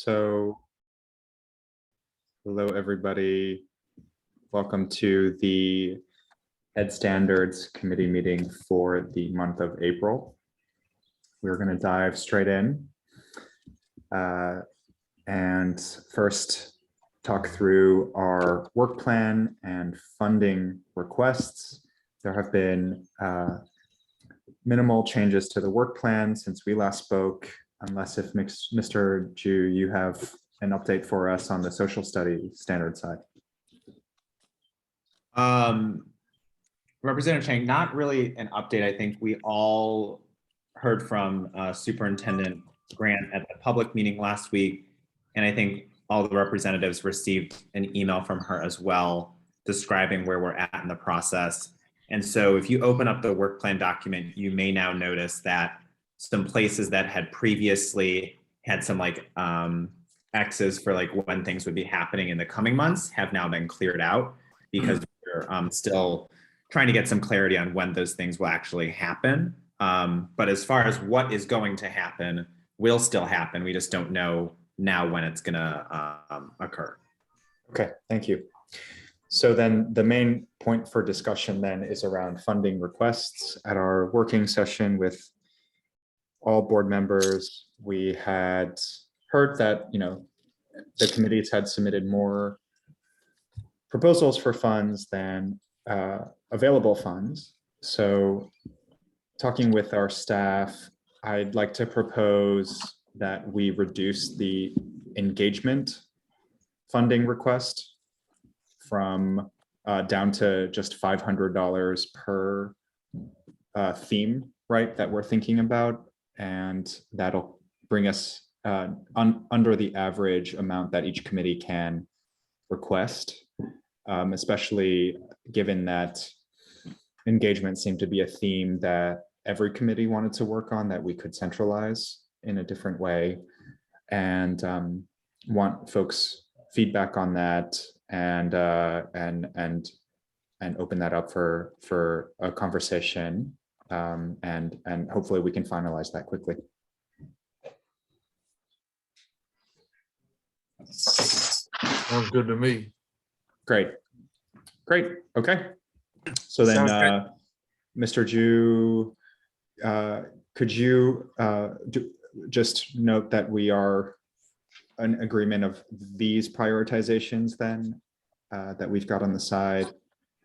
So, hello, everybody. Welcome to the Ed Standards Committee meeting for the month of April. We're going to dive straight in and first talk through our work plan and funding requests. There have been minimal changes to the work plan since we last spoke, unless if Mr. Ju, you have an update for us on the social study standard side. Representative Chang, not really an update. I think we all heard from Superintendent Grant at the public meeting last week, and I think all the representatives received an email from her as well describing where we're at in the process. And so if you open up the work plan document, you may now notice that some places that had previously had some X's for when things would be happening in the coming months have now been cleared out, because we're still trying to get some clarity on when those things will actually happen. But as far as what is going to happen will still happen. We just don't know now when it's going to occur. Okay, thank you. So then the main point for discussion then is around funding requests. At our working session with all board members, we had heard that, the committees had submitted more proposals for funds than available funds. So talking with our staff, I'd like to propose that we reduce the engagement funding request from down to just $500 per theme, right, that we're thinking about. And that'll bring us under the average amount that each committee can request, especially given that engagement seemed to be a theme that every committee wanted to work on, that we could centralize in a different way, and want folks' feedback on that, and open that up for a conversation, and hopefully we can finalize that quickly. Sounds good to me. Great. Okay. So then, Mr. Ju, could you just note that we are in agreement of these prioritizations then that we've got on the side,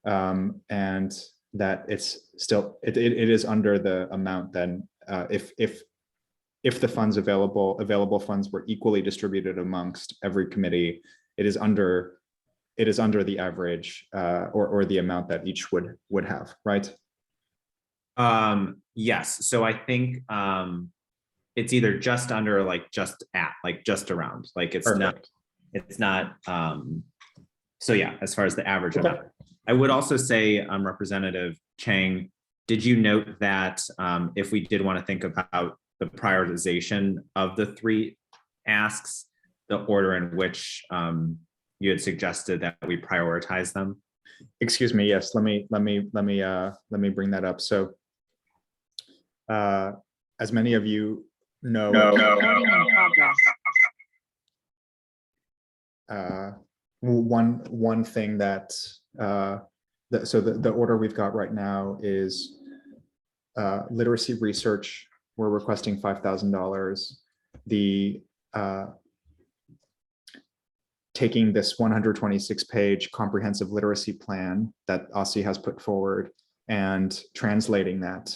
and that it's still it is under the amount then, if the funds available funds were equally distributed amongst every committee, it is under the average or the amount that each would have, right? Yes. So I think it's either just under, just at, just around, it's Perfect. It's not. So yeah, as far as the average amount. I would also say, Representative Chang, did you note that if we did want to think about the prioritization of the three asks, the order in which you had suggested that we prioritize them? Excuse me. Yes. Let me bring that up. So, as many of you know, one thing that so the order we've got right now is literacy research. We're requesting $5,000. The taking this 126-page comprehensive literacy plan that OSSI has put forward and translating that,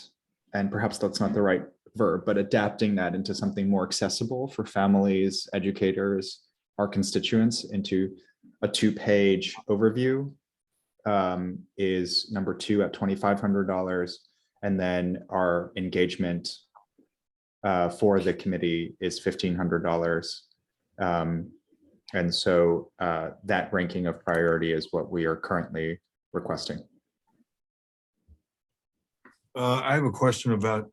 and perhaps that's not the right verb, but adapting that into something more accessible for families, educators, our constituents, into a 2-page overview, is number 2 at $2,500. And then our engagement for the committee is $1,500. And so that ranking of priority is what we are currently requesting. I have a question about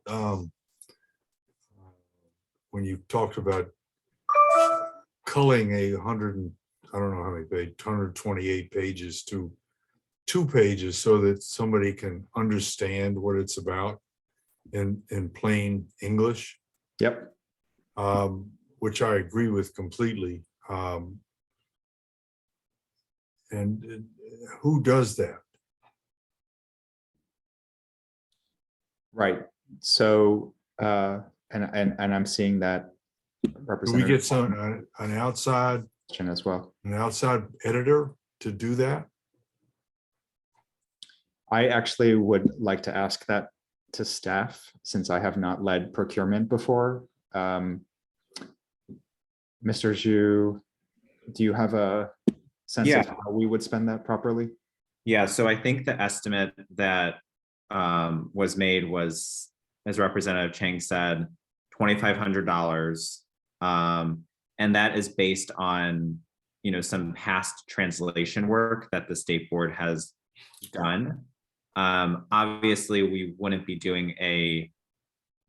when you talked about culling I don't know how many pages, 128 pages to 2 pages so that somebody can understand what it's about in plain English. Yep. which I agree with completely. And who does that? Right. So, and I'm seeing that Do we represented get an outside as well. editor to do that? I actually would like to ask that to staff, since I have not led procurement before. Mr. Zhu, do you have a sense of how we would spend that properly? Yeah, so I think the estimate that was made was, as Representative Chang said, $2,500. And that is based on, some past translation work that the state board has done. Obviously, we wouldn't be doing a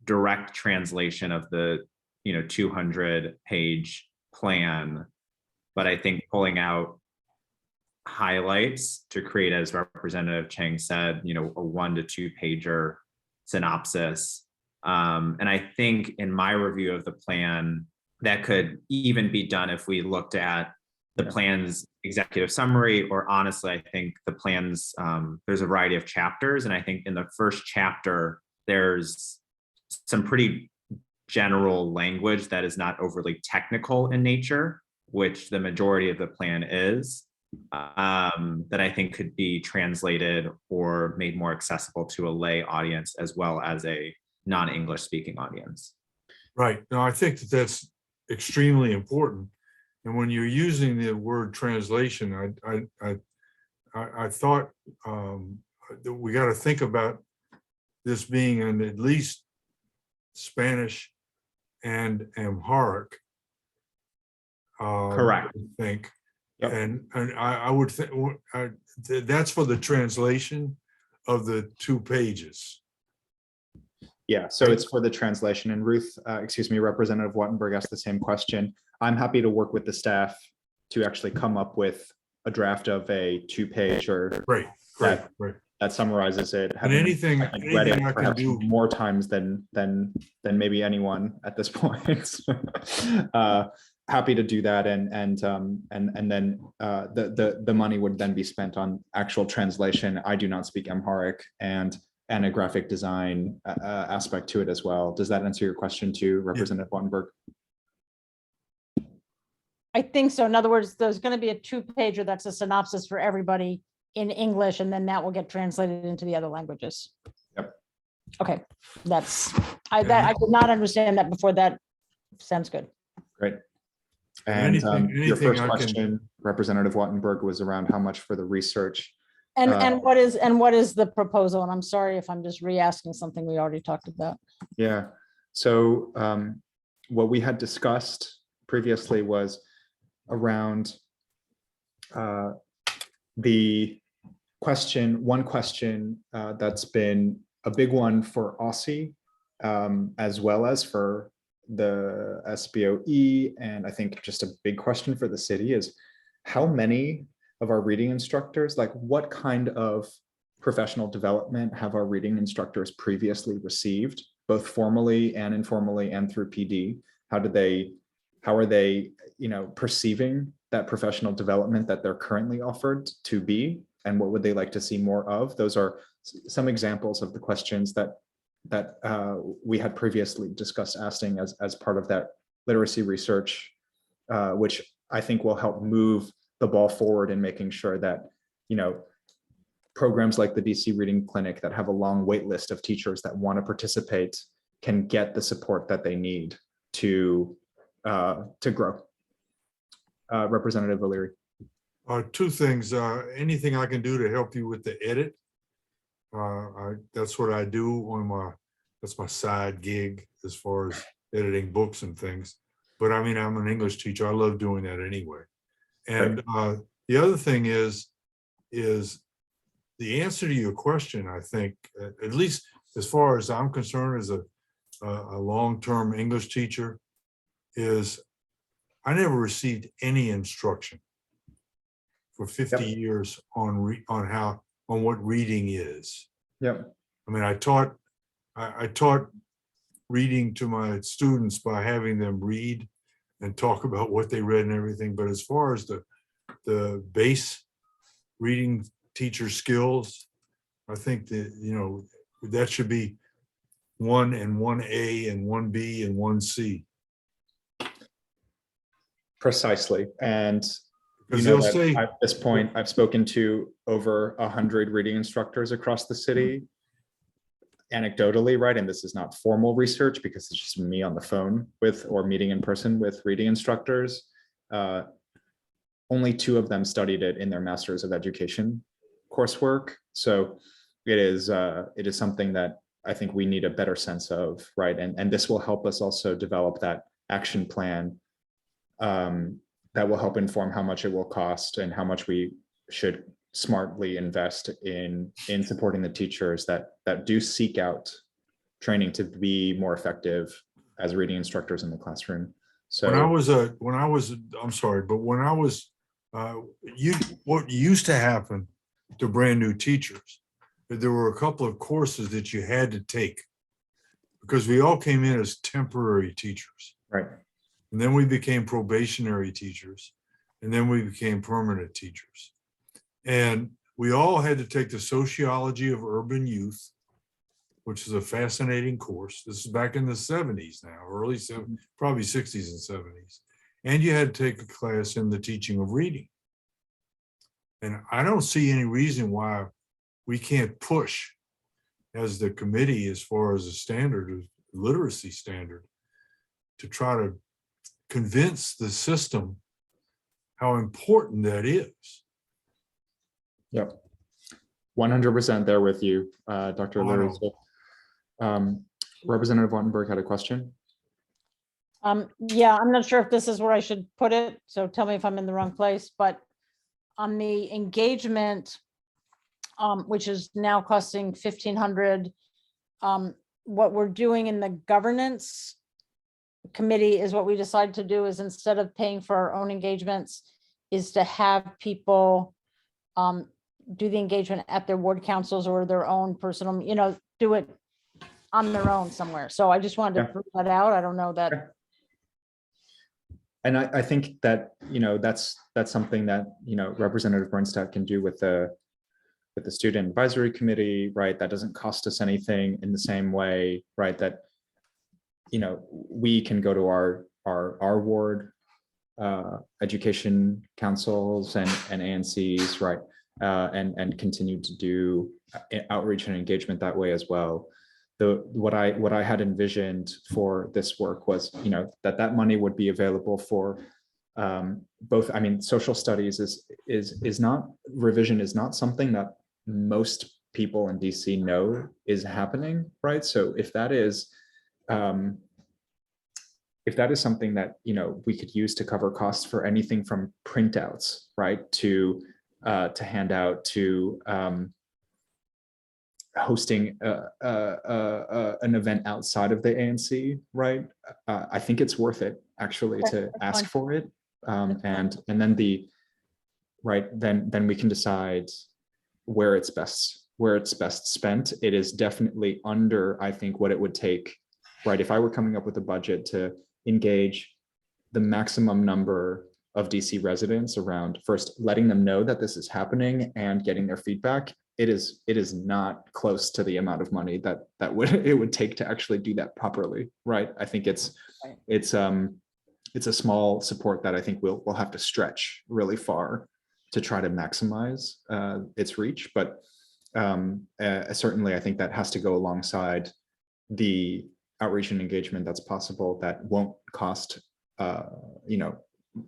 direct translation of the 200-page plan, but I think pulling out highlights to create, as Representative Chang said, a 1 to 2 pager synopsis. And I think in my review of the plan, that could even be done if we looked at the plan's executive summary, or honestly, I think the plan's, there's a variety of chapters. And I think in the first chapter, there's some pretty general language that is not overly technical in nature, which the majority of the plan is, that I think could be translated or made more accessible to a lay audience as well as a non-English speaking audience. Right. No, I think that's extremely important. And when you're using the word translation, I thought that we got to think about this being in at least Spanish and Amharic. Correct. I think. Yep. And I would think that's for the translation of the 2 pages. Yeah, so it's for the translation. And Ruth, Representative Wattenberg asked the same question. I'm happy to work with the staff to actually come up with a draft of a 2-page or Great. that summarizes it. And anything read it I can perhaps do more times than maybe anyone at this point. Happy to do that, and then the money would then be spent on actual translation. I do not speak Amharic, and a graphic design aspect to it as well. Does that answer your question too, Representative Wattenberg? I think so. In other words, there's going to be a 2-pager that's a synopsis for everybody in English, and then that will get translated into the other languages. Yep. Okay, I did not understand that before. That sounds good. Great. And your anything first question, Representative Wattenberg, was around how much for the research. And what is the proposal? And I'm sorry if I'm just re-asking something we already talked about. Yeah. So what we had discussed previously was around the one question that's been a big one for Aussie, as well as for the SBOE, and I think just a big question for the city is how many of our reading instructors, like what kind of professional development have our reading instructors previously received, both formally and informally and through PD? How are they, perceiving that professional development that they're currently offered to be, and what would they like to see more of? Those are some examples of the questions that we had previously discussed asking as part of that literacy research, which I think will help move the ball forward in making sure that, programs like the DC Reading Clinic that have a long wait list of teachers that want to participate can get the support that they need to grow. Representative O'Leary. 2 things. Anything I can do to help you with the edit. That's what I do that's my side gig as far as editing books and things. But I mean, I'm an English teacher. I love doing that anyway. And the other thing is the answer to your question, I think, at least as far as I'm concerned as a long-term English teacher, is I never received any instruction for 50 years on what reading is. Yep. I mean, I taught reading to my students by having them read and talk about what they read and everything. But as far as the base reading teacher skills, I think that, you know, that should be 1 and 1A and 1B and 1C. Precisely. And you Because know they'll that say, at this point, I've spoken to over 100 reading instructors across the city. Anecdotally, right? And this is not formal research because it's just me on the phone with or meeting in person with reading instructors. Only 2 of them studied it in their Masters of Education coursework. So it is something that I think we need a better sense of, right? And this will help us also develop that action plan that will help inform how much it will cost and how much we should smartly invest in supporting the teachers that do seek out training to be more effective as reading instructors in the classroom. So I'm sorry, but when I was, what used to happen to brand new teachers, that there were a couple of courses that you had to take because we all came in as temporary teachers. right. And then we became probationary teachers. And then we became permanent teachers. And we all had to take the Sociology of Urban Youth, which is a fascinating course. This is back in the 70s now, early 70s, probably 60s and 70s. And you had to take a class in the teaching of reading. And I don't see any reason why we can't push as the committee as far as a standard, literacy standard, to try to convince the system how important that is. Yep. 100% there with you, Dr. Leary. Representative Wattenberg had a question. Yeah, I'm not sure if this is where I should put it, so tell me if I'm in the wrong place, but on the engagement, which is now costing 1,500, what we're doing in the governance committee is what we decided to do is instead of paying for our own engagements, is to have people do the engagement at their ward councils or their own personal, you know, do it on their own somewhere. So I just wanted to throw that out. I don't know that. And I think that, you know, that's something that, you know, Representative Bernstadt can do with the student advisory committee, right? That doesn't cost us anything in the same way, right? That, you know, we can go to our ward education councils and ANCs, right? And continue to do outreach and engagement that way as well. What I had envisioned for this work was, you know, that money would be available for both. I mean, social studies is not, revision is not something that most people in DC know is happening, right? So if that is something that, you know, we could use to cover costs for anything from printouts, right, to hand out, to hosting an event outside of the ANC, right? I think it's worth it actually to ask for it, and then then we can decide where it's best spent. It is definitely under, I think, what it would take, right? If I were coming up with a budget to engage the maximum number of DC residents around first letting them know that this is happening and getting their feedback, it is not close to the amount of money that it would take to actually do that properly, right? I think it's a small support that I think we'll have to stretch really far to try to maximize its reach, but certainly I think that has to go alongside the outreach and engagement that's possible that won't cost you know,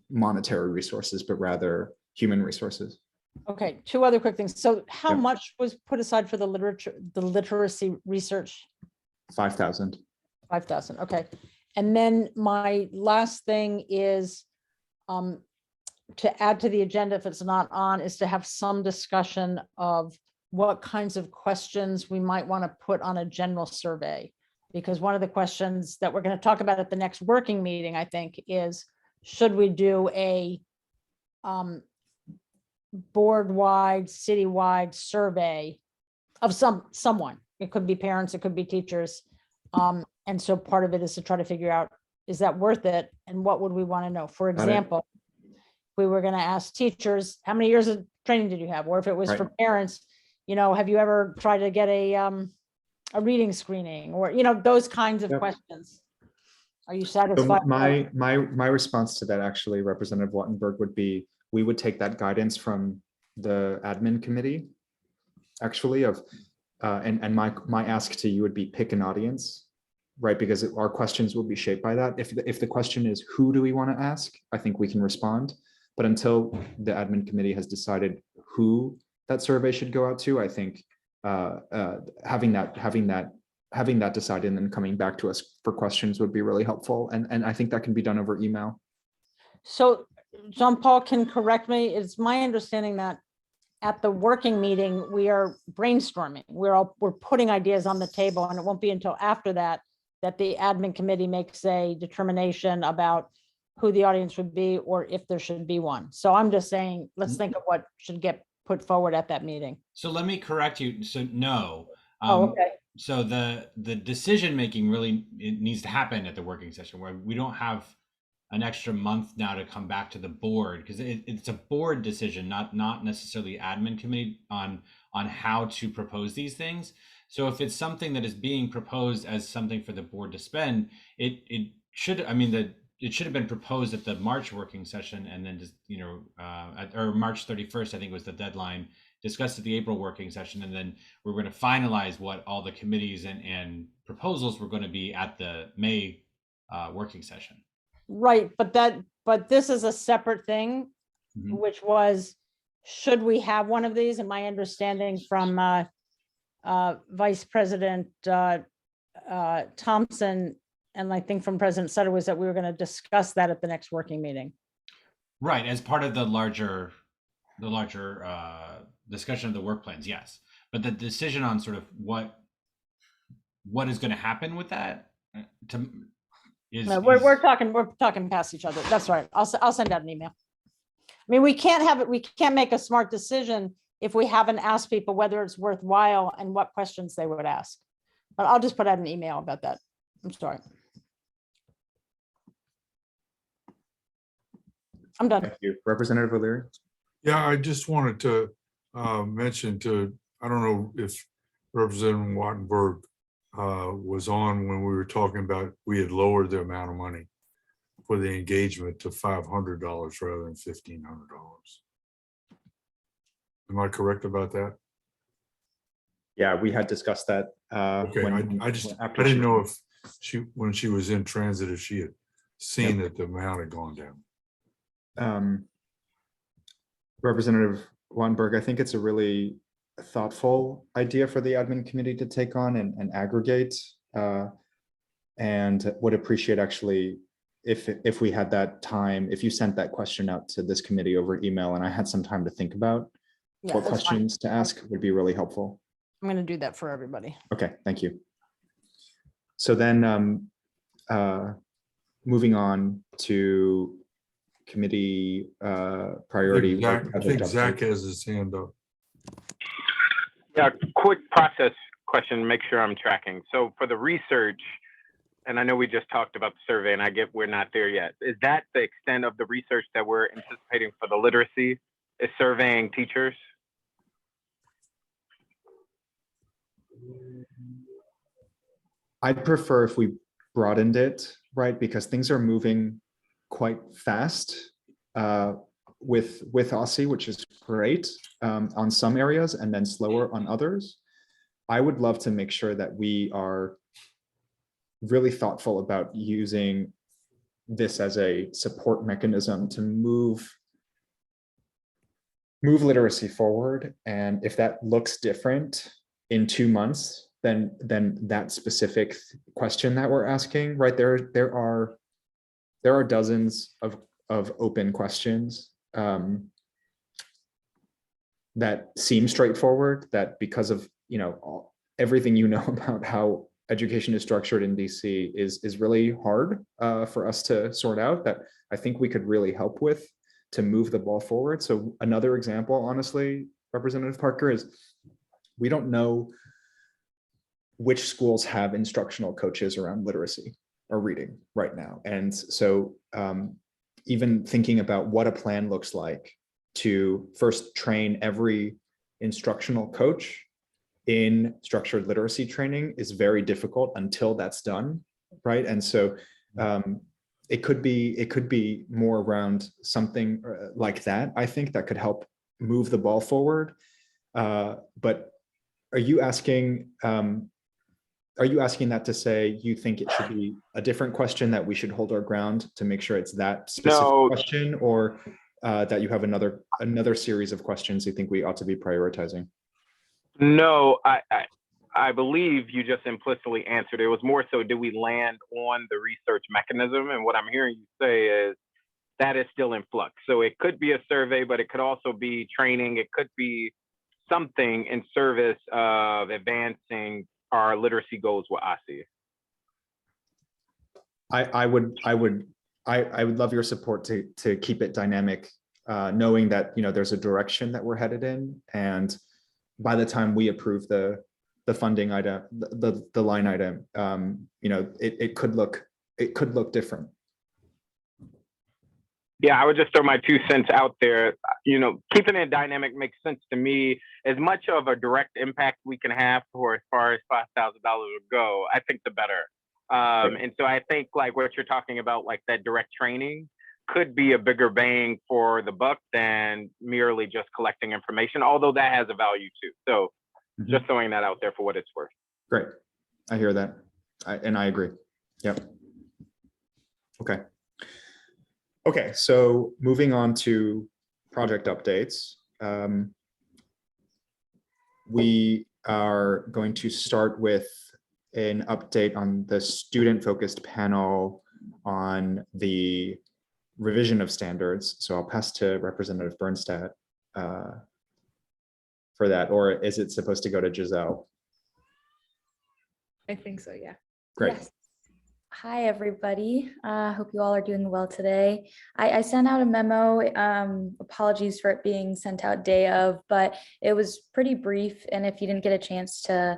monetary resources, but rather human resources. Okay, 2 other quick things. So how Yep. much was put aside for the literacy research? 5,000. 5,000, okay. And then my last thing is to add to the agenda, if it's not on, is to have some discussion of what kinds of questions we might want to put on a general survey. Because one of the questions that we're going to talk about at the next working meeting, I think, is should we do a board-wide, citywide survey of someone? It could be parents, it could be teachers. And so part of it is to try to figure out, is that worth it? And what would we want to know? For Got it. example, if we were going to ask teachers, how many years of training did you have? Or if it was Right. for parents, have you ever tried to get a reading screening, or, those kinds of Yep. questions? Are you So satisfied? my response to that, actually, Representative Wattenberg, would be, we would take that guidance from the admin committee, actually, and my ask to you would be, pick an audience, right? Because our questions will be shaped by that. If the question is, who do we want to ask? I think we can respond. But until the admin committee has decided who that survey should go out to, I think having that decided and then coming back to us for questions would be really helpful. And I think that can be done over email. So Jean-Paul can correct me. It's my understanding that at the working meeting, we are brainstorming. We're putting ideas on the table, and it won't be until after that the admin committee makes a determination about who the audience would be, or if there should be one. So I'm just saying, let's think of what should get put forward at that meeting. So let me correct you. So no. Okay. So the decision making really, it needs to happen at the working session, where we don't have an extra month now to come back to the board, because it's a board decision, not necessarily admin committee on how to propose these things. So if it's something that is being proposed as something for the board to spend, it should have been proposed at the March working session, and then just, or March 31st, I think was the deadline, discussed at the April working session, and then we're going to finalize what all the committees and proposals were going to be at the May working session. Right, but this is a separate thing, Mhm. which was, should we have one of these? And my understanding from Vice President Thompson, and I think from President Sutter, was that we were going to discuss that at the next working meeting. Right, as part of the larger discussion of the work plans, yes. But the decision on sort of what is going to happen with that No, we're talking past each other. That's right. I'll send out an email. I mean, we can't make a smart decision if we haven't asked people whether it's worthwhile and what questions they would ask. But I'll just put out an email about that. I'm sorry. I'm done. Thank you. Representative O'Leary. Yeah, I just wanted to mention I don't know if Representative Wattenberg was on when we were talking about, we had lowered the amount of money for the engagement to $500 rather than $1,500. Am I correct about that? Yeah, we had discussed that. Okay, I didn't know if when she was in transit, if she had seen that the amount had gone down. Representative Weinberg, I think it's a really thoughtful idea for the admin committee to take on and aggregate, and would appreciate, actually, if we had that time, if you sent that question out to this committee over email and I had some time to think about Yeah, what that's fine. questions to ask, would be really helpful. I'm going to do that for everybody. Okay, thank you. So then moving on to committee priority. I think Zach has his hand up. Yeah, quick process question, make sure I'm tracking. So for the research, and I know we just talked about the survey, and I get we're not there yet. Is that the extent of the research that we're anticipating for the literacy, is surveying teachers? I'd prefer if we broadened it, right? Because things are moving quite fast with OSCE, which is great on some areas and then slower on others. I would love to make sure that we are really thoughtful about using this as a support mechanism to move literacy forward. And if that looks different in 2 months, then that specific question that we're asking, right, there are dozens of open questions that seem straightforward, that because of everything about how education is structured in DC is really hard for us to sort out, that I think we could really help with to move the ball forward. So another example, honestly, Representative Parker, is we don't know which schools have instructional coaches around literacy. are reading right now. And so even thinking about what a plan looks like to first train every instructional coach in structured literacy training is very difficult until that's done, right? And so it could be more around something like that, I think, that could help move the ball forward. But are you asking that to say you think it should be a different question, that we should hold our ground to make sure it's that specific No. question, or that you have another series of questions you think we ought to be prioritizing? No, I believe you just implicitly answered. It was more so, did we land on the research mechanism? And what I'm hearing you say is that is still in flux. So it could be a survey, but it could also be training. It could be something in service of advancing our literacy goals with OSSE. I would love your support to keep it dynamic, knowing that, you know, there's a direction that we're headed in, and by the time we approve the funding item, the line item, you know, it could look different. Yeah, I would just throw my 2 cents out there. You know, keeping it dynamic makes sense to me. As much of a direct impact we can have for as far as $5,000 will go, I think the better. And so I think like what you're talking about, like that direct training, could be a bigger bang for the buck than merely just collecting information, although that has a value too. So just throwing that out there for what it's worth. Great. I hear that. And I agree. Yep. Okay. Okay, so moving on to project updates. We are going to start with an update on the student-focused panel on the revision of standards. So I'll pass to Representative Bernstadt for that, or is it supposed to go to Giselle? I think so, yeah. Great. Yes. Hi, everybody. Hope you all are doing well today. I sent out a memo. Apologies for it being sent out day of, but it was pretty brief. And if you didn't get a chance to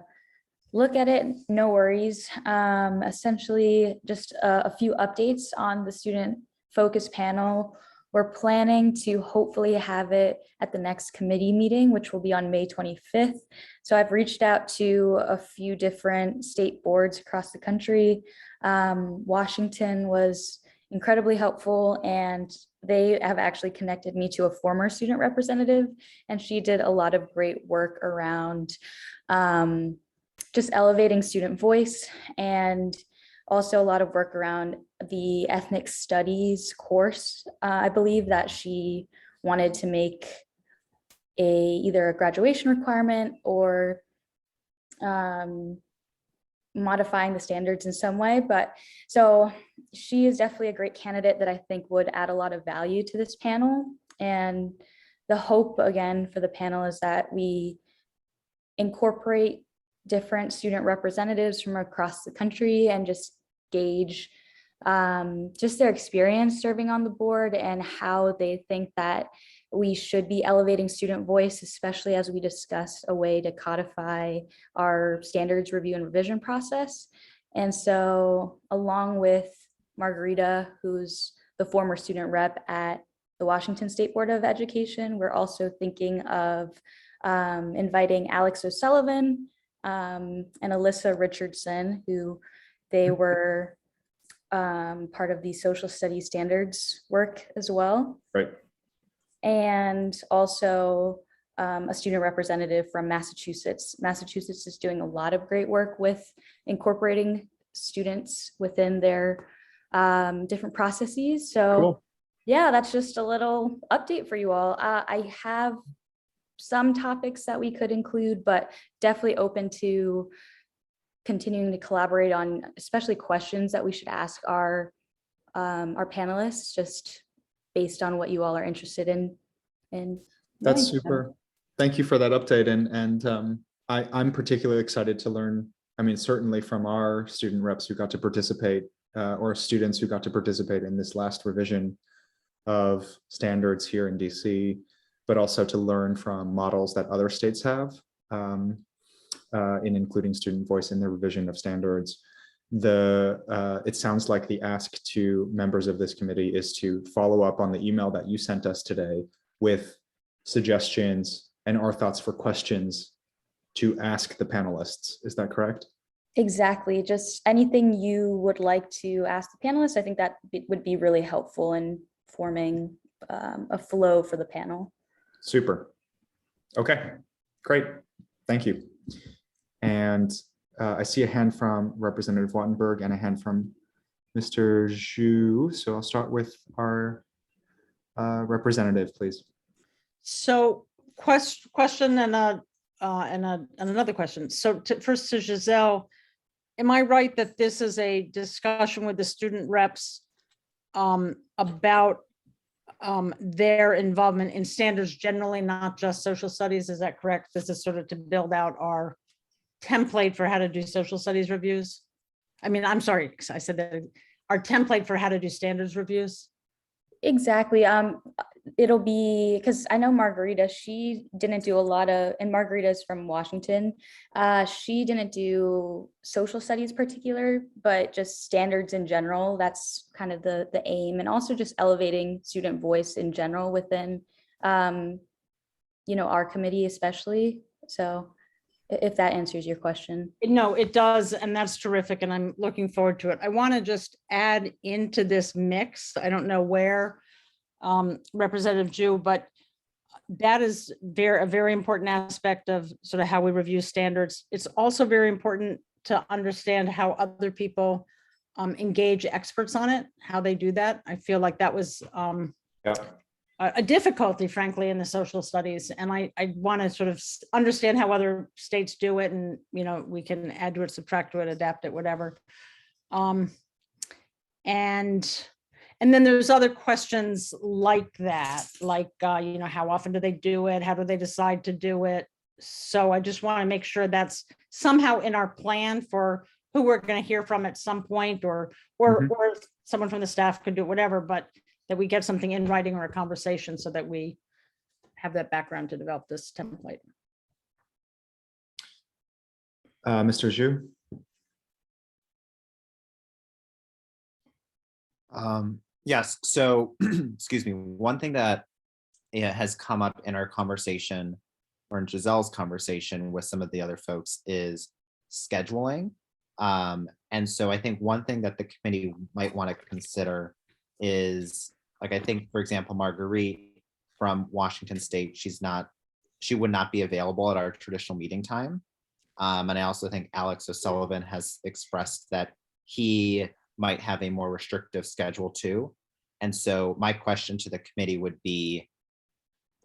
look at it, no worries. Essentially, just a few updates on the student focus panel. We're planning to hopefully have it at the next committee meeting, which will be on May 25th. So I've reached out to a few different state boards across the country. Washington was incredibly helpful, and they have actually connected me to a former student representative, and she did a lot of great work around just elevating student voice, and also a lot of work around the ethnic studies course. I believe that she wanted to make either a graduation requirement or modifying the standards in some way. But so she is definitely a great candidate that I think would add a lot of value to this panel. And the hope again for the panel is that we incorporate different student representatives from across the country and just gauge just their experience serving on the board and how they think that we should be elevating student voice, especially as we discuss a way to codify our standards review and revision process. And so along with Margarita, who's the former student rep at the Washington State Board of Education, we're also thinking of inviting Alex O'Sullivan and Alyssa Richardson, who they were part of the social studies standards work as well. Right. And also a student representative from Massachusetts. Massachusetts is doing a lot of great work with incorporating students within their different processes. So Cool. Yeah, that's just a little update for you all. I have some topics that we could include, but definitely open to continuing to collaborate on, especially questions that we should ask our panelists, just based on what you all are interested in. That's super. Thank you for that update. And I'm particularly excited to learn, I mean, certainly from our student reps who got to participate or students who got to participate in this last revision of standards here in DC, but also to learn from models that other states have in including student voice in the revision of standards. it sounds like the ask to members of this committee is to follow up on the email that you sent us today with suggestions and our thoughts for questions to ask the panelists. Is that correct? Exactly. Just anything you would like to ask the panelists. I think that would be really helpful in forming a flow for the panel. Super. Okay, great. Thank you. And I see a hand from Representative Wattenberg and a hand from Mr. Zhu. So I'll start with our representative, please. So question and another question. So first to Giselle, am I right that this is a discussion with the student reps about their involvement in standards generally, not just social studies? Is that correct? This is sort of to build out our template for how to do social studies reviews. I mean, I'm sorry, I said that, our template for how to do standards reviews. Exactly. It'll be, because I know Margarita, she didn't do a lot of, and Margarita's from Washington. She didn't do social studies particular, but just standards in general. That's kind of the aim, and also just elevating student voice in general within, our committee especially. So if that answers your question. No, it does, and that's terrific, and I'm looking forward to it. I want to just add into this mix, I don't know where, Representative Zhu, but that is a very important aspect of sort of how we review standards. It's also very important to understand how other people engage experts on it, how they do that. I feel like that was a difficulty, frankly, in the social studies. And I want to sort of understand how other states do it. And, we can add to it, subtract to it, adapt it, whatever. And then there's other questions like that, like, how often do they do it? How do they decide to do it? So I just want to make sure that's somehow in our plan for who we're going to hear from at some point, or someone from the staff could do it, whatever, but that we get something in writing or a conversation so that we have that background to develop this template. Mr. Zhu? Yes. So, excuse me. One thing that has come up in our conversation, or in Giselle's conversation with some of the other folks, is scheduling. And so I think one thing that the committee might want to consider is, like, I think, for example, Marguerite from Washington State, she would not be available at our traditional meeting time. And I also think Alex O'Sullivan has expressed that he might have a more restrictive schedule too. And so my question to the committee would be,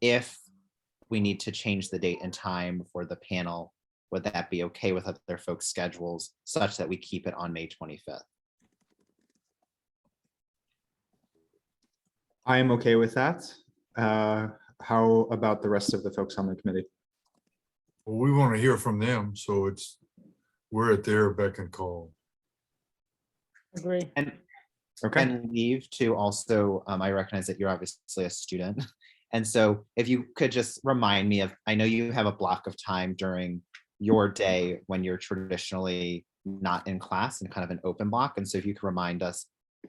if we need to change the date and time for the panel, would that be okay with other folks' schedules, such that we keep it on May 25th? I am okay with that. How about the rest of the folks on the committee? Well, we want to hear from them, so we're at their beck and call. Agree. And Okay. And leave to also, I recognize that you're obviously a student. And so if you could just remind me of, I know you have a block of time during your day when you're traditionally not in class, and kind of an open block. And so if you could remind us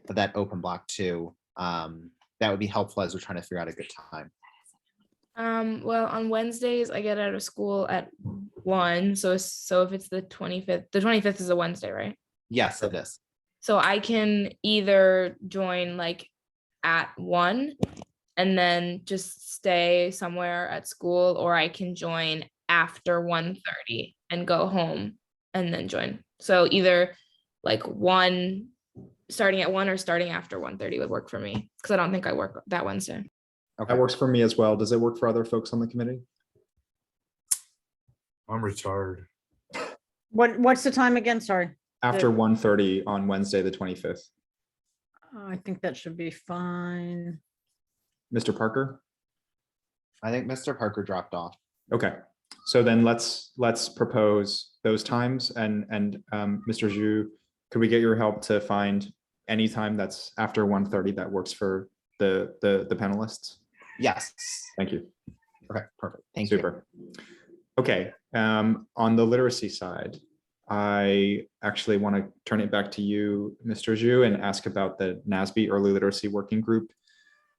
of that open block too, that would be helpful as we're trying to figure out a good time. Well, on Wednesdays I get out of school at 1. So if it's the 25th is a Wednesday, right? Yes, it is. So I can either join like at 1 and then just stay somewhere at school, or I can join after 1:30 and go home and then join. So either like starting at 1 or starting after 1:30 would work for me, because I don't think I work that Wednesday. Okay. That works for me as well. Does it work for other folks on the committee? I'm retired. What's the time again? Sorry. After 1:30 on Wednesday, the 25th. I think that should be fine. Mr. Parker? I think Mr. Parker dropped off. Okay, so then let's propose those times, and Mr. Zhu, could we get your help to find any time that's after 1:30 that works for the panelists? Yes. Thank you. Okay, perfect. Thank you. Super. Okay, on the literacy side, I actually want to turn it back to you, Mr. Zhu, and ask about the Nazbe Early Literacy Working Group.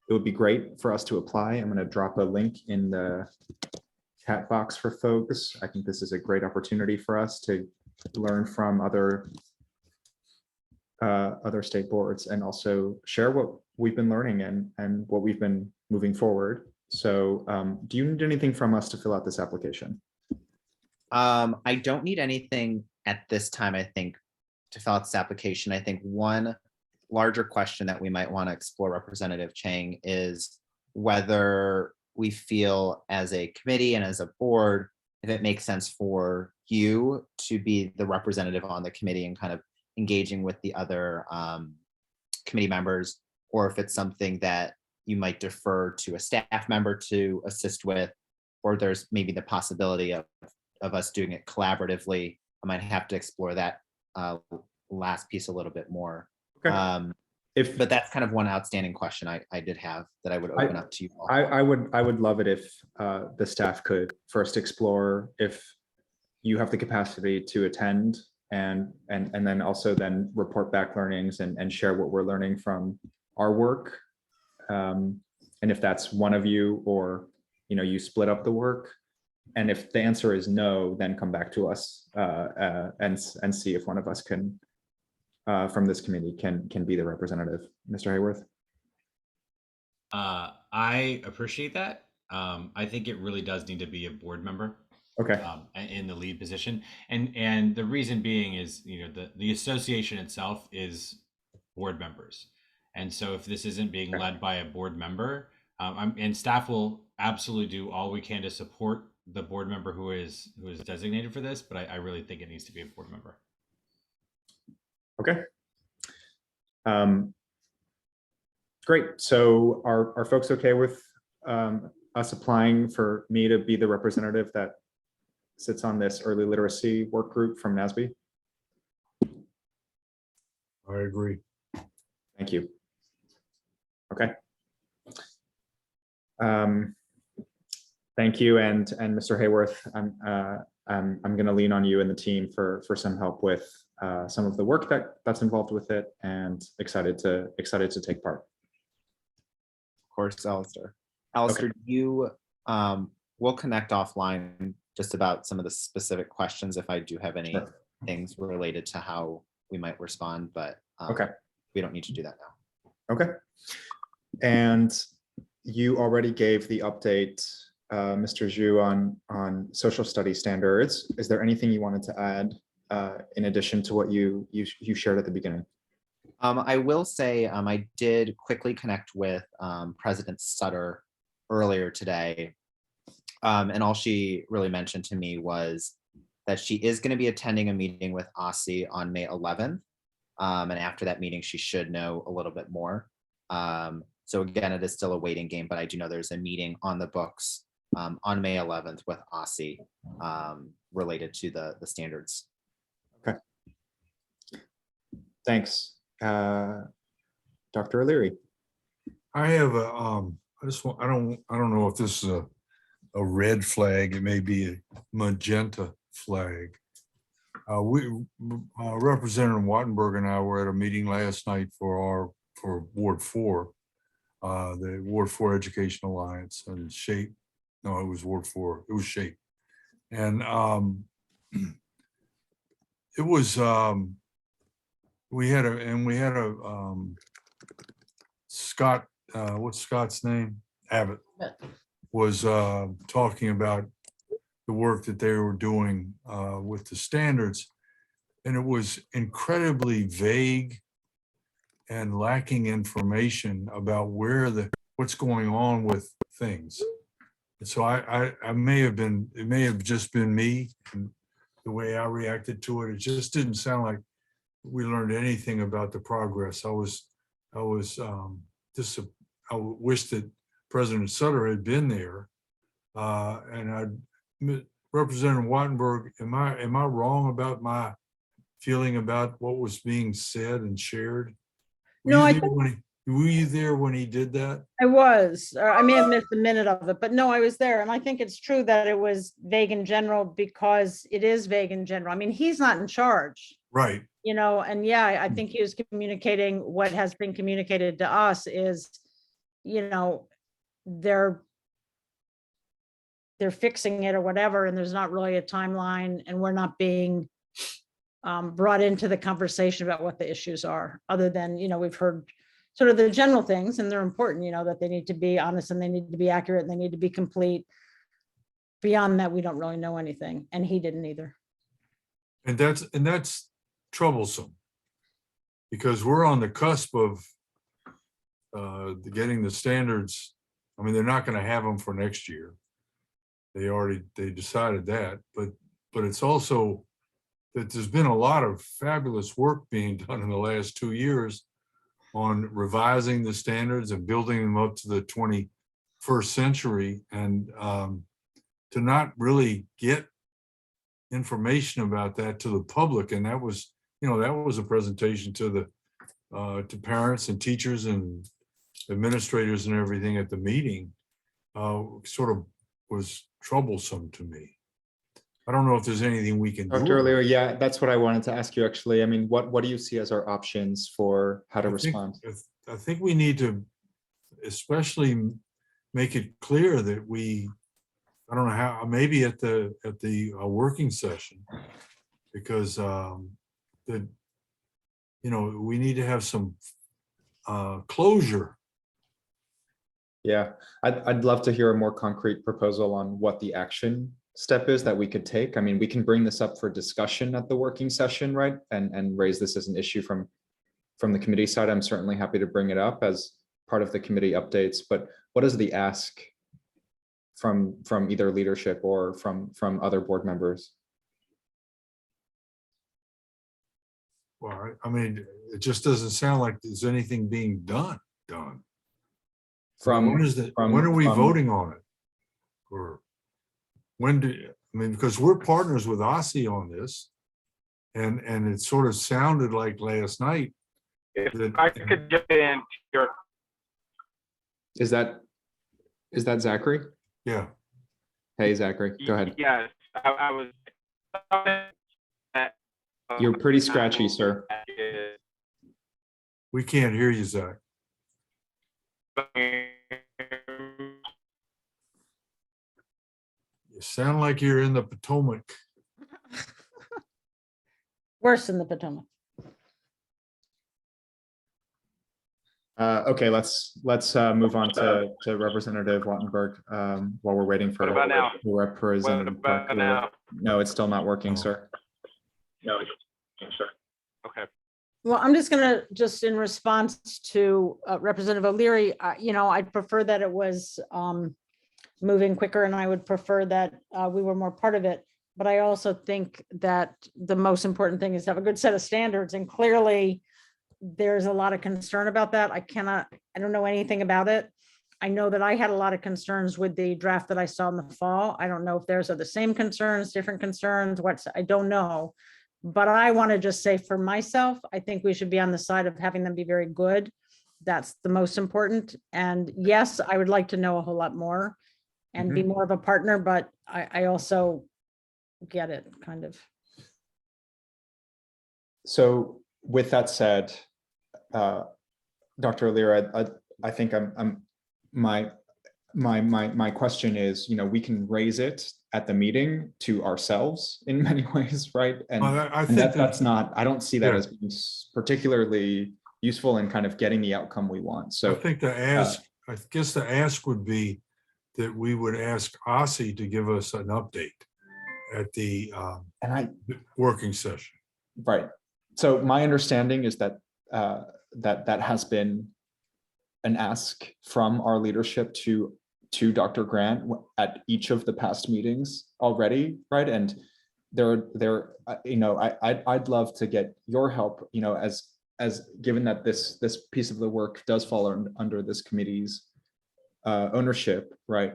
It would be great for us to apply. I'm going to drop a link in the chat box for folks. I think this is a great opportunity for us to learn from other state boards and also share what we've been learning and what we've been moving forward. So do you need anything from us to fill out this application? I don't need anything at this time, I think, to fill out this application. I think one larger question that we might want to explore, Representative Chang, is whether we feel as a committee and as a board, if it makes sense for you to be the representative on the committee and kind of engaging with the other committee members, or if it's something that you might defer to a staff member to assist with, or there's maybe the possibility of us doing it collaboratively. I might have to explore that last piece a little bit more. Okay. But that's kind of one outstanding question I did have that I would open up to you all. I would love it if the staff could first explore if you have the capacity to attend and then also then report back learnings and share what we're learning from our work. And if that's one of you, or you split up the work. And if the answer is no, then come back to us and see if one of us can from this committee can be the representative. Mr. Hayworth. I appreciate that. I think it really does need to be a board member. Okay. In the lead position, and the reason being is the association itself is board members, and so if this isn't being led by a board member, and staff will absolutely do all we can to support the board member who is designated for this, but I really think it needs to be a board member. Okay. Great. So are folks okay with us applying for me to be the representative that sits on this early literacy work group from Nazbe? I agree. Thank you. Okay. Thank you, and Mr. Hayworth, I'm going to lean on you and the team for some help with some of the work that's involved with it, and excited to take part. Of course, Alistair. Alistair, Okay. you we'll connect offline just about some of the specific questions if I do have any things related to how we might respond, but Okay. we don't need to do that now. Okay. And you already gave the update, Mr. Zhu, on social study standards. Is there anything you wanted to add in addition to what you shared at the beginning? I will say I did quickly connect with President Sutter earlier today. And all she really mentioned to me was that she is going to be attending a meeting with OSCE on May 11th. And after that meeting, she should know a little bit more. So again, it is still a waiting game, but I do know there's a meeting on the books on May 11th with OSCE related to the standards. Okay. Thanks. Dr. O'Leary. I have a I don't know if this is a red flag. It may be a magenta flag. Representative Wattenberg and I were at a meeting last night for Ward 4, the Ward 4 Education Alliance and SHAPE. No, it was Ward 4. It was SHAPE, and it was we had a Scott. What's Scott's name? Abbott was talking about the work that they were doing with the standards, and it was incredibly vague and lacking information about what's going on with things. And so I may have been, it may have just been me and the way I reacted to it. It just didn't sound like we learned anything about the progress. I wish that President Sutter had been there. Representative Wattenberg, am I wrong about my feeling about what was being said and shared? No, I You Were you there when he did that? I was, or I may have missed a minute of it, but no, I was there. And I think it's true that it was vague in general because it is vague in general. I mean, he's not in charge, Right. you know, and yeah, I think he was communicating what has been communicated to us is, you know, they're fixing it or whatever, and there's not really a timeline, and we're not being brought into the conversation about what the issues are, other than, you know, we've heard sort of the general things, and they're important, you know, that they need to be honest and they need to be accurate and they need to be complete. Beyond that, we don't really know anything, and he didn't either. And that's troublesome. Because we're on the cusp of getting the standards. I mean, they're not going to have them for next year. They decided that, but it's also that there's been a lot of fabulous work being done in the last 2 years on revising the standards and building them up to the 21st century, and to not really get information about that to the public. And that was, you know, that was a presentation to to parents and teachers and administrators and everything at the meeting. Sort of was troublesome to me. I don't know if there's anything we can do. Dr. O'Leary, yeah, that's what I wanted to ask you, actually. I mean, what do you see as our options for how to respond? I think we need to especially make it clear that I don't know how, maybe at the working session, because that, you know, we need to have some closure. Yeah, I'd love to hear a more concrete proposal on what the action step is that we could take. I mean, we can bring this up for discussion at the working session, right? And raise this as an issue from the committee side. I'm certainly happy to bring it up as part of the committee updates, but what is the ask from either leadership or from other board members? Well, I mean, it just doesn't sound like there's anything being done. When are we voting on it? Or because we're partners with OSSI on this, and it sort of sounded like last night. If I could jump in here. Is that Zachary? Yeah. Hey, Zachary, go ahead. Yes, I was. You're pretty scratchy, sir. We can't hear you, Zach. You sound like you're in the Potomac. Worse than the Potomac. Okay, let's move on to Representative Wattenberg while we're waiting for What about now? Representative. What about now? No, it's still not working, Oh. sir. No, sir. Okay. Well, I'm just in response to Representative O'Leary, you know, I'd prefer that it was moving quicker, and I would prefer that we were more part of it. But I also think that the most important thing is to have a good set of standards, and clearly there's a lot of concern about that. I don't know anything about it. I know that I had a lot of concerns with the draft that I saw in the fall. I don't know if theirs are the same concerns, different concerns, I don't know. But I want to just say for myself, I think we should be on the side of having them be very good. That's the most important. And yes, I would like to know a whole lot more and be more of a partner, but I also get it, kind of. So with that said, Dr. O'Leary, I think my question is, you know, we can raise it at the meeting to ourselves in many ways, right? And, I think that's not, I don't see that Yeah. as being particularly useful in kind of getting the outcome we want. So I think I guess the ask would be that we would ask OSSI to give us an update at the working session. Right. So my understanding is that that has been an ask from our leadership to Dr. Grant at each of the past meetings already, right? And you know, I'd love to get your help, you know, as given that this piece of the work does fall under this committee's ownership, right?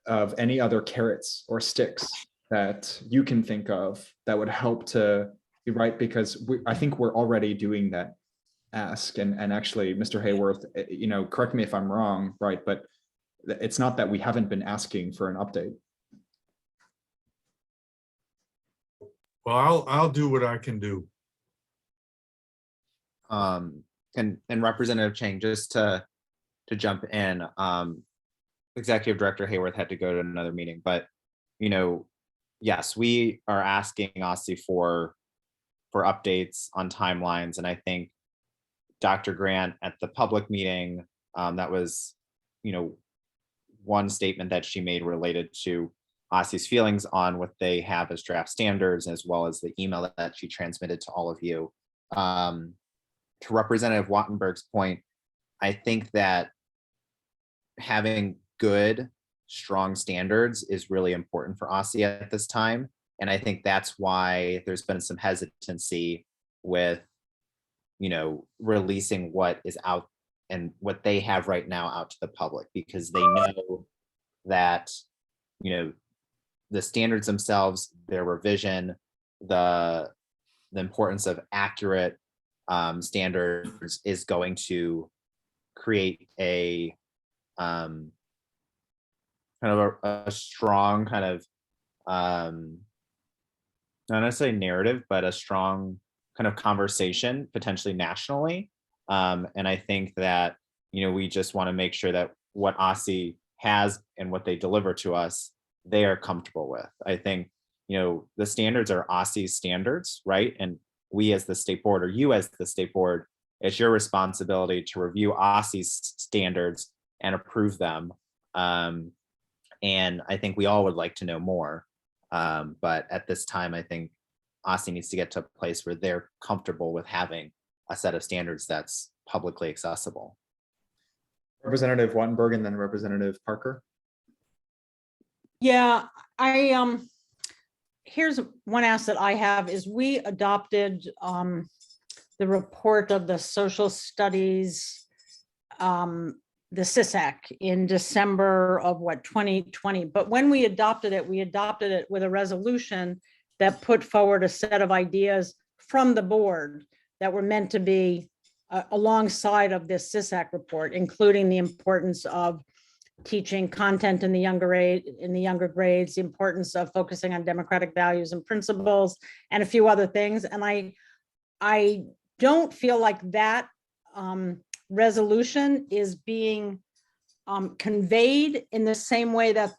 Of any other carrots or sticks that you can think of that would help to, right? Because I think we're already doing that ask, and actually, Mr. Hayworth, correct me if I'm wrong, right? But it's not that we haven't been asking for an update. Well, I'll do what I can do. And Representative Chang, just to jump in, Executive Director Hayworth had to go to another meeting, but yes, we are asking OSCE for updates on timelines, and I think Dr. Grant at the public meeting, that was one statement that she made related to OSCE's feelings on what they have as draft standards, as well as the email that she transmitted to all of you. To Representative Wattenberg's point, I think that having good, strong standards is really important for OSCE at this time. And I think that's why there's been some hesitancy with, releasing what is out and what they have right now out to the public, because they know that, the standards themselves, their revision, the importance of accurate standards is going to create a kind of a strong kind of not necessarily narrative, but a strong kind of conversation potentially nationally. And I think that we just want to make sure that what OSCE has and what they deliver to us, they are comfortable with. I think the standards are OSCE's standards, right? And we as the state board, or you as the state board, it's your responsibility to review OSCE's standards and approve them. And I think we all would like to know more. But at this time, I think OSCE needs to get to a place where they're comfortable with having a set of standards that's publicly accessible. Representative Wattenberg and then Representative Parker. Yeah, here's one ask that I have is we adopted the report of the social studies, the CISAC in December of 2020. But when we adopted it with a resolution that put forward a set of ideas from the board that were meant to be alongside of this CISAC report, including the importance of teaching content in the younger grades, the importance of focusing on democratic values and principles, and a few other things. And I don't feel like that resolution is being conveyed in the same way that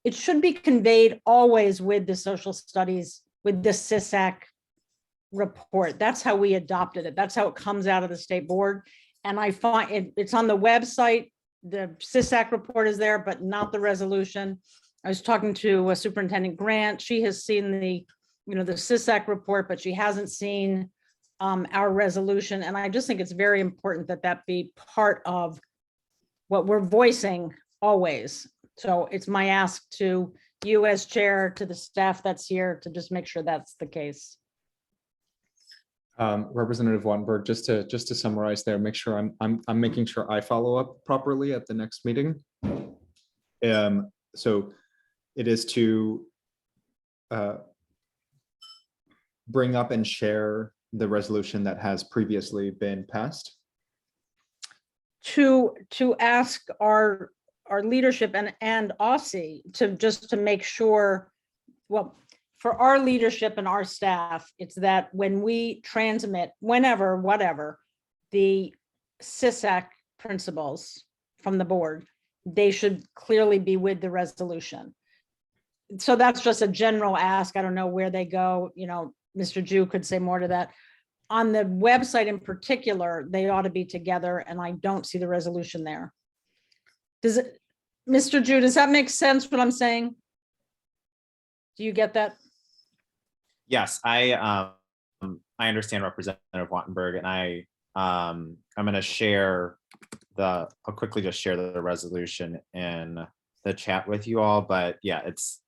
it should be conveyed always with the social studies, with the CISAC report. That's how we adopted it. That's how it comes out of the state board. And I find it's on the website. The CISAC report is there, but not the resolution. I was talking to Superintendent Grant. She has seen the CISAC report, but she hasn't seen our resolution. And I just think it's very important that that be part of what we're voicing always. So it's my ask to you as chair, to the staff that's here, to just make sure that's the case. Representative Wattenberg, just to summarize there, make sure I'm making sure I follow up properly at the next meeting. So it is to bring up and share the resolution that has previously been passed. To ask our leadership and OSCE to make sure, well, for our leadership and our staff, it's that when we transmit, whatever, the CISAC principles from the board, they should clearly be with the resolution. So that's just a general ask. I don't know where they go. Mr. Jew could say more to that. On the website in particular, they ought to be together, and I don't see the resolution there. Mr. Jew, does that make sense what I'm saying? Do you get that? Yes, I understand Representative Wattenberg, and I'm going to share I'll quickly just share the resolution in the chat with you all. But yeah, it's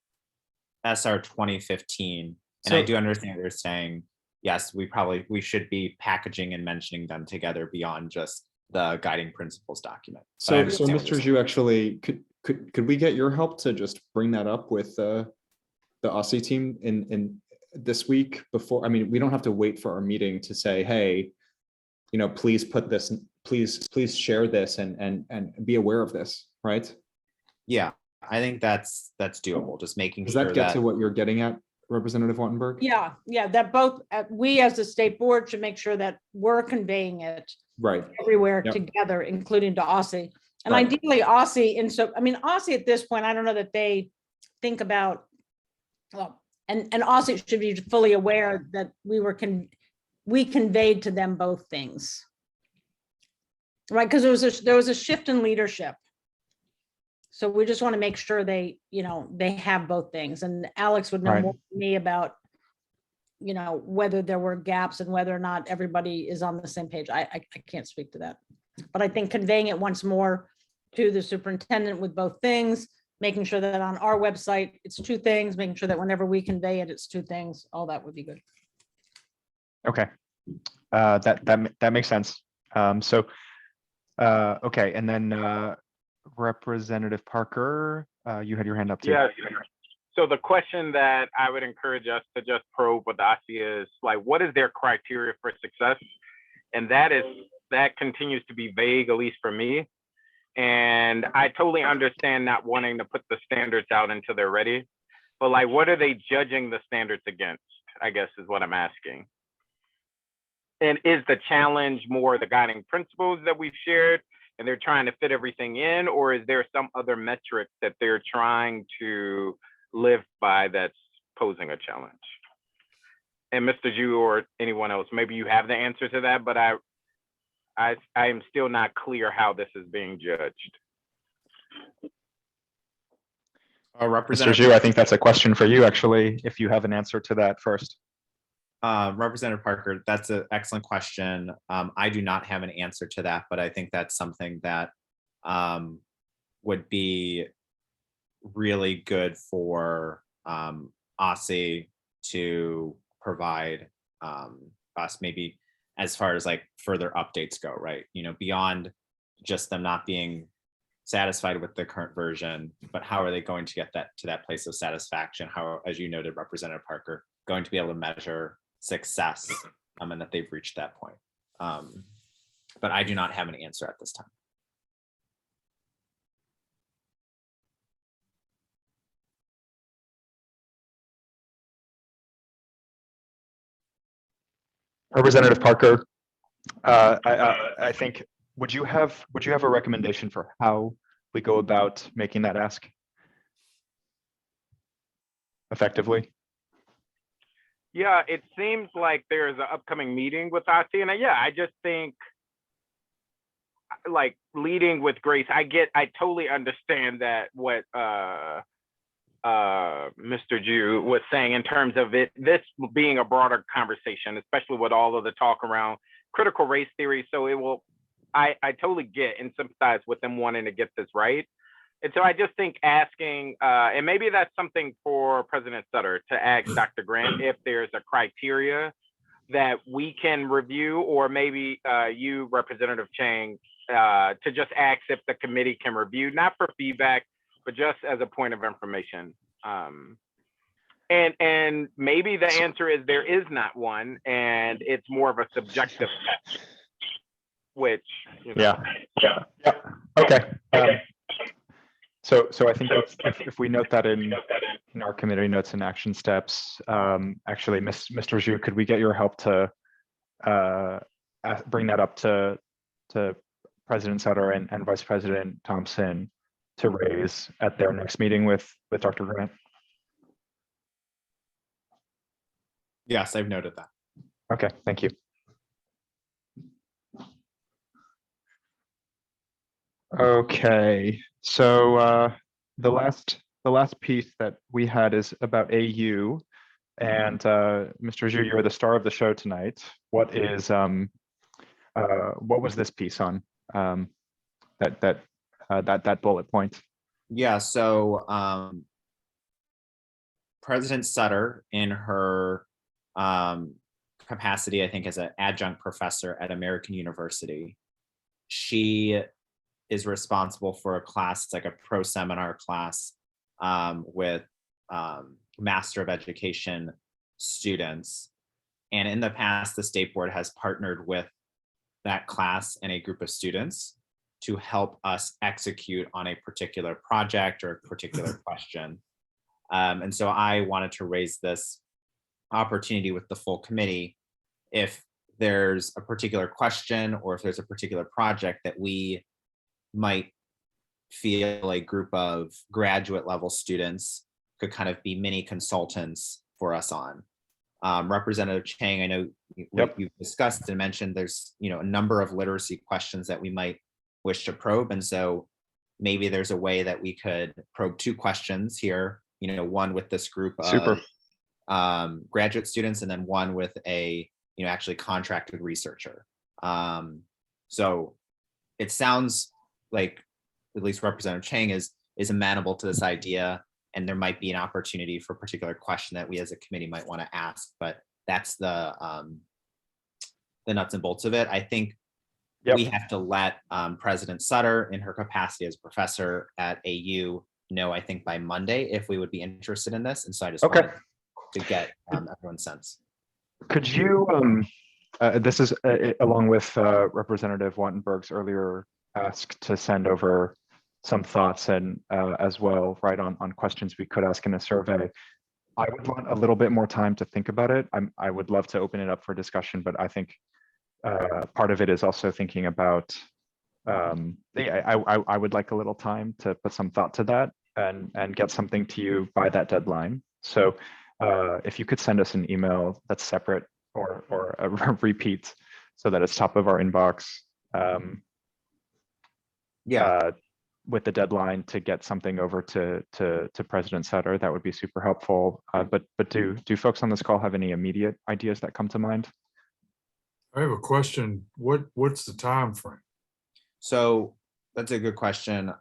SR 2015, and I do understand what you're saying. Yes, we should be packaging and mentioning them together beyond just the guiding principles document. So Mr. Jew, actually, could we get your help to just bring that up with the OSCE team in this week before? I mean, we don't have to wait for our meeting to say, hey, please put this, please share this and be aware of this, right? Yeah, I think that's doable. Just making Does sure that get that to what you're getting at, Representative Wattenberg? Yeah, that both, we as a state board should make sure that we're conveying it Right. everywhere Yep. together, including to Aussie. And Right. ideally Aussie, and so, I mean, Aussie at this point, I don't know that they think about, well, and Aussie should be fully aware that we conveyed to them both things. Right, because there was a shift in leadership. So we just want to make sure they have both things. And Alex would know Right. more than me about, whether there were gaps and whether or not everybody is on the same page. I can't speak to that. But I think conveying it once more to the superintendent with both things, making sure that on our website, it's two things, making sure that whenever we convey it, it's two things, all that would be good. Okay, that makes sense. Okay, and then Representative Parker, you had your hand up too. Yes. So the question that I would encourage us to just probe with ASI is like, what is their criteria for success? And that continues to be vague, at least for me. And I totally understand not wanting to put the standards out until they're ready, but like, what are they judging the standards against, I guess is what I'm asking. And is the challenge more the guiding principles that we've shared and they're trying to fit everything in, or is there some other metric that they're trying to live by that's posing a challenge? And Mr. Zhu or anyone else, maybe you have the answer to that, but I am still not clear how this is being judged. Mr. Representative Zhu, I think that's a question for you, actually, if you have an answer to that first. Representative Parker, that's an excellent question. I do not have an answer to that, but I think that's something that would be really good for OSSE to provide us, maybe as far as like further updates go, right? Beyond just them not being satisfied with the current version, but how are they going to get that to that place of satisfaction? How, as you noted, Representative Parker, going to be able to measure success and that they've reached that point. But I do not have an answer at this time. Representative Parker, I think, would you have a recommendation for how we go about making that ask effectively? Yeah, it seems like there's an upcoming meeting with ASI, and yeah, I just think like leading with grace. I totally understand that what Mr. Zhu was saying in terms of this being a broader conversation, especially with all of the talk around critical race theory. So I totally get and sympathize with them wanting to get this right. And so I just think asking, and maybe that's something for President Sutter to ask Dr. Grant if there's a criteria that we can review, or maybe you, Representative Chang, to just ask if the committee can review, not for feedback, but just as a point of information. And maybe the answer is there is not one, and it's more of a subjective test, which, Yeah. Okay. So I think if we note that in our committee notes and action steps, actually, Mr. Zhu, could we get your help to bring that up to President Sutter and Vice President Thompson to raise at their next meeting with Dr. Grant? Yes, I've noted that. Okay, thank you. Okay, so the last piece that we had is about AU, and Mr. Zhu, you're the star of the show tonight. What was this piece on? That bullet point. Yeah, so President Sutter, in her capacity, I think, as an adjunct professor at American University, she is responsible for a class, it's like a pro seminar class with Master of Education students. And in the past, the State Board has partnered with that class and a group of students to help us execute on a particular project or a particular question. And so I wanted to raise this opportunity with the full committee. If there's a particular question or if there's a particular project that we might feel a group of graduate level students could kind of be mini consultants for us on. Representative Chang, I know you've discussed and mentioned there's a number of literacy questions that we might wish to probe. And so maybe there's a way that we could probe 2 questions here, one with this group of graduate students and then one with a actually contracted researcher. So it sounds like at least Representative Chang is amenable to this idea, and there might be an opportunity for a particular question that we as a committee might want to ask, but that's the nuts and bolts of it. I think we have to let President Sutter, in her capacity as a professor at AU, know, I think by Monday, if we would be interested in this. And so I just wanted to get everyone's sense. Could you, this is along with Representative Wantenberg's earlier ask to send over some thoughts and as well, right, on questions we could ask in a survey. I would want a little bit more time to think about it. I would love to open it up for discussion, but I think part of it is also thinking about, I would like a little time to put some thought to that and get something to you by that deadline. So if you could send us an email that's separate or a repeat so that it's top of our inbox. With the deadline to get something over to President Sutter, that would be super helpful. But do folks on this call have any immediate ideas that come to mind? I have a question. What's the time frame? So that's a good question,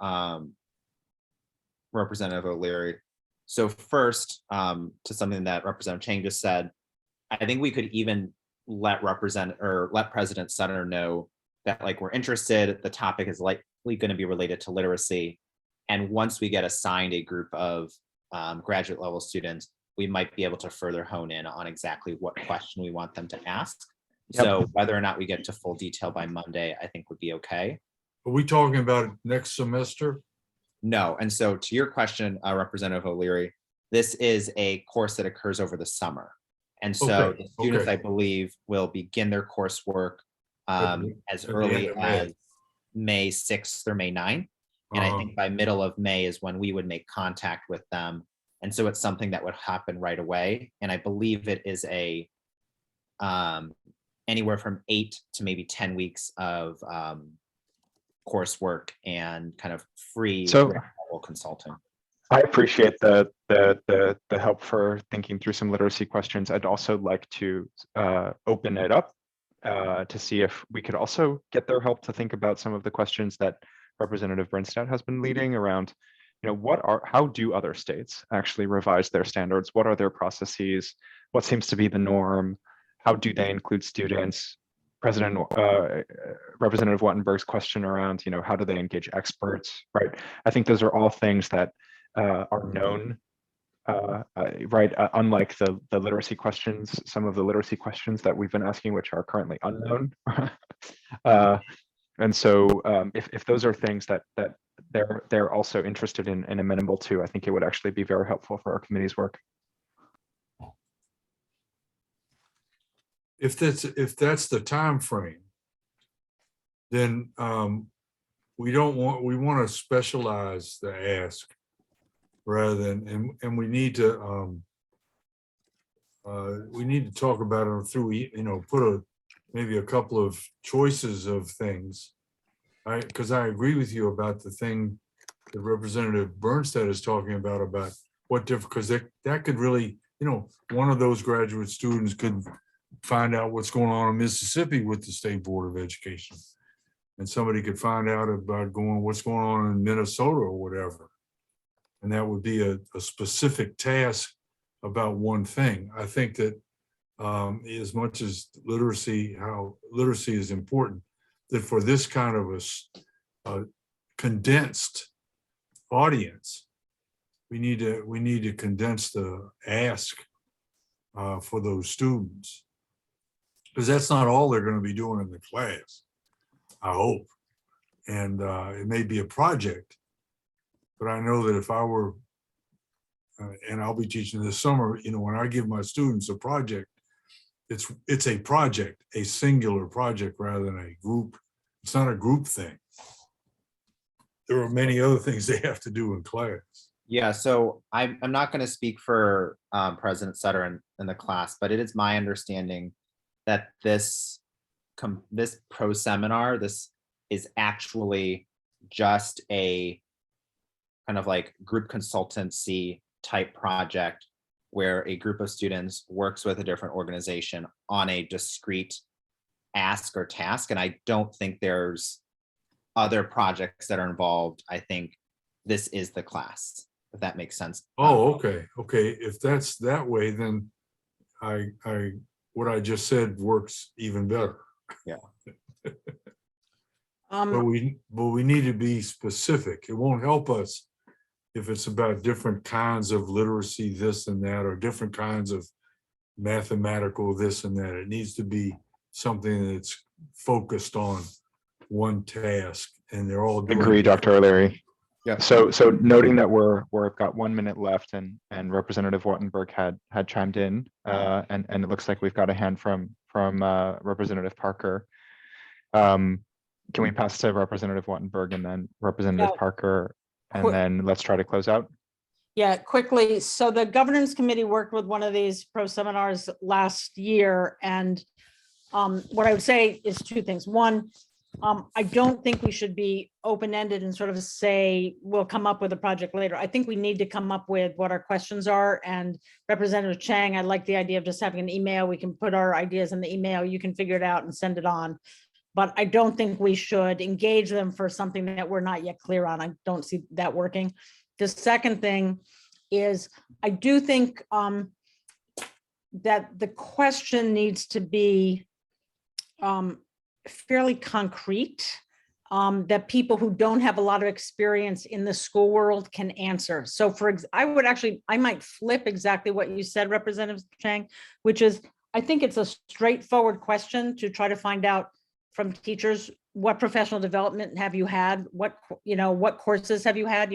Representative O'Leary. So first, to something that Representative Chang just said, I think we could even let President Sutter know that we're interested. The topic is likely going to be related to literacy, and once we get assigned a group of graduate level students, we might be able to further hone in on exactly what question we want them to ask. So whether or not we get to full detail by Monday, I think would be okay. Are we talking about next semester? No. And so to your question, Representative O'Leary, this is a course that occurs over the summer. And so the students, I believe, will begin their coursework as early as May 6th or May 9th. And I think by middle of May is when we would make contact with them. And so it's something that would happen right away. And I believe it is a anywhere from 8 to maybe 10 weeks of coursework and kind of free consulting. I appreciate the help for thinking through some literacy questions. I'd also like to open it up to see if we could also get their help to think about some of the questions that Representative Bernstein has been leading around. How do other states actually revise their standards? What are their processes? What seems to be the norm? How do they include students? Representative Wattenberg's question around, how do they engage experts, right? I think those are all things that are known, right? Unlike the literacy questions, some of the literacy questions that we've been asking, which are currently unknown. And so if those are things that they're also interested in and amenable to, I think it would actually be very helpful for our committee's work. If that's the time frame, then we want to specialize the ask rather than, and we need to talk about it through, put maybe a couple of choices of things. Because I agree with you about the thing that Representative Bernstein is talking about what different, because that could really, one of those graduate students could find out what's going on in Mississippi with the State Board of Education. And somebody could find out about what's going on in Minnesota or whatever. And that would be a specific task about one thing. I think that as much as how literacy is important, that for this kind of a condensed audience, we need to condense the ask for those students. Because that's not all they're going to be doing in the class. I hope. And it may be a project, but I know that if I were, and I'll be teaching this summer, you know, when I give my students a project, it's a project, a singular project rather than a group. It's not a group thing. There are many other things they have to do in class. Yeah, so I'm not going to speak for President Sutter in the class, but it is my understanding that this pro seminar, this is actually just a kind of like group consultancy type project where a group of students works with a different organization on a discrete ask or task. And I don't think there's other projects that are involved. I think this is the class, if that makes sense. Oh, okay. Okay. If that's that way, then what I just said works even better. Yeah. But we need to be specific. It won't help us if it's about different kinds of literacy, this and that, or different kinds of mathematical this and that. It needs to be something that's focused on one task, and they're all doing. Agree, Dr. O'Leary. Yeah. So noting that we've got 1 minute left, and Representative Wattenberg had chimed in, and it looks like we've got a hand from Representative Parker. Can we pass to Representative Wattenberg and then Representative Yeah. Parker, and then let's try to close out? Yeah, quickly. So the governance committee worked with one of these pro seminars last year. And what I would say is two things. One, I don't think we should be open-ended and sort of say, we'll come up with a project later. I think we need to come up with what our questions are. And Representative Chang, I like the idea of just having an email. We can put our ideas in the email. You can figure it out and send it on. But I don't think we should engage them for something that we're not yet clear on. I don't see that working. The second thing is, I do think that the question needs to be fairly concrete, that people who don't have a lot of experience in the school world can answer. So I might flip exactly what you said, Representative Chang, which is, I think it's a straightforward question to try to find out from teachers, what professional development have you had? What courses have you had?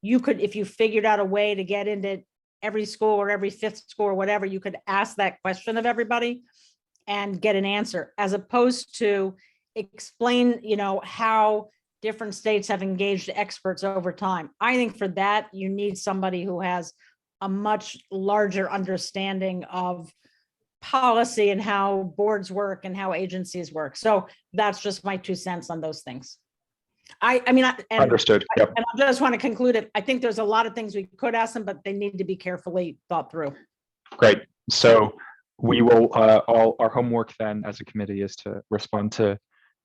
You could, if you figured out a way to get into every school or every fifth school or whatever, you could ask that question of everybody and get an answer, as opposed to explain, how different states have engaged experts over time. I think for that, you need somebody who has a much larger understanding of policy and how boards work and how agencies work. So that's just my 2 cents on those things. Understood. Yep. And I just want to conclude it. I think there's a lot of things we could ask them, but they need to be carefully thought through. Great. So we will, all our homework then as a committee is to respond to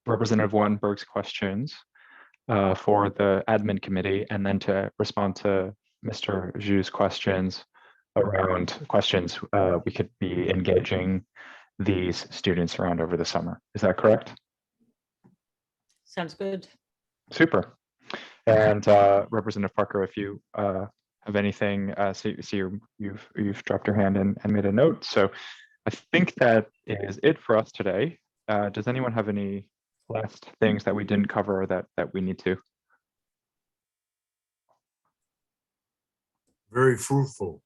Representative Wattenberg's questions for the admin committee, and then to respond to Mr. Zhu's questions around questions we could be engaging these students around over the summer. Is that correct? Sounds good. Super. And Representative Parker, if you have anything, you've dropped your hand and made a note. So I think that is it for us today. Does anyone have any last things that we didn't cover that we need to? Very fruitful.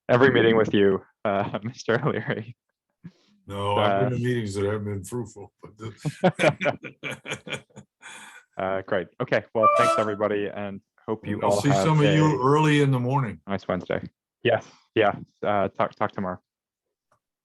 Every meeting with you, Mr. O'Leary. No, I've been to meetings that haven't been fruitful. But Great. Okay. Well, thanks everybody, and hope you I'll all see have some of you early in the morning. nice Wednesday. Yes. Yeah. Talk tomorrow.